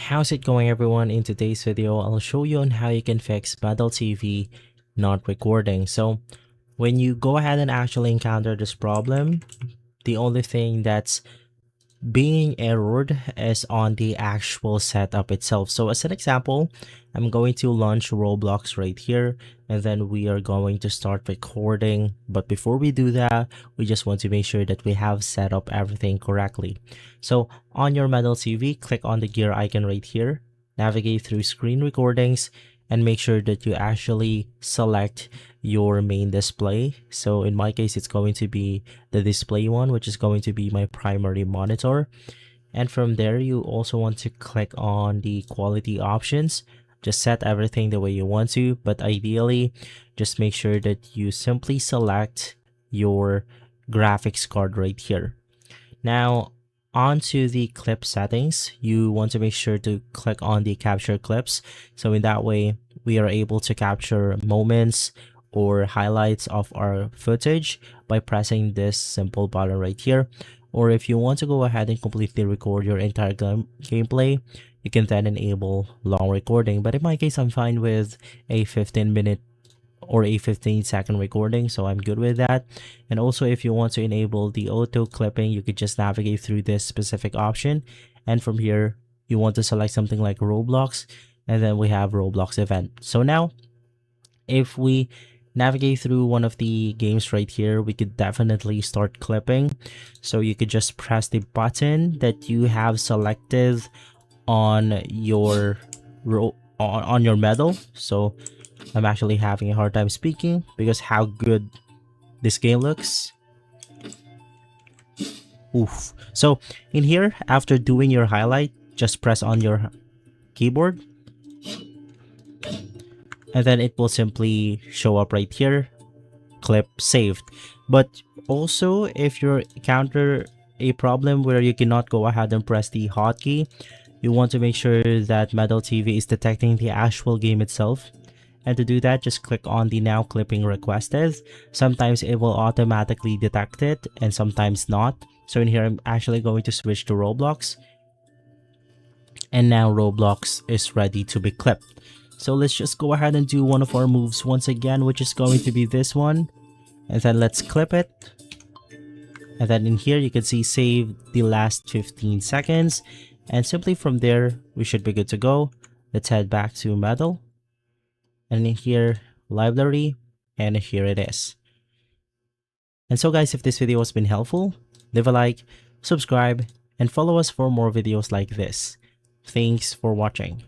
How's it going, everyone? In today's video, I'll show you on how you can fix Metal TV not recording. So when you go ahead and actually encounter this problem, the only thing that's being errored is on the actual setup itself. So as an example, I'm going to launch Roblox right here, and then we are going to start recording. But before we do that, we just want to make sure that we have set up everything correctly. So on your Metal TV, click on the gear icon right here, navigate through screen recordings, and make sure that you actually select your main display. So in my case, it's going to be the display one, which is going to be my primary monitor. And from there, you also want to click on the quality options. Just set everything the way you want to, but ideally, just make sure that you simply select your graphics card right here. Now, onto the clip settings, you want to make sure to click on the capture clips. So in that way, we are able to capture moments or highlights of our footage by pressing this simple button right here. Or if you want to go ahead and completely record your entire gameplay, you can then enable long recording. But in my case, I'm fine with a 15-minute or a 15-second recording, so I'm good with that. And also, if you want to enable the auto clipping, you could just navigate through this specific option, and from here you want to select something like Roblox, and then we have Roblox event. So now if we navigate through one of the games right here, we could definitely start clipping. So you could just press the button that you have selected on your on your medal. So I'm actually having a hard time speaking because how good this game looks. Oof. So in here, after doing your highlight, just press on your keyboard, and then it will simply show up right here, clip saved. But also, if you encounter a problem where you cannot go ahead and press the hotkey, you want to make sure that Metal TV is detecting the actual game itself. And to do that, just click on the now clipping requested. Sometimes it will automatically detect it and sometimes not. So in here, I'm actually going to switch to Roblox. And now Roblox is ready to be clipped. So let's just go ahead and do one of our moves once again, which is going to be this one. And then let's clip it. And then in here, you can see save the last 15 seconds. And simply from there, we should be good to go. Let's head back to Metal. And in here, library, and here it is. And so guys, if this video has been helpful, leave a like, subscribe, and follow us for more videos like this. Thanks for watching.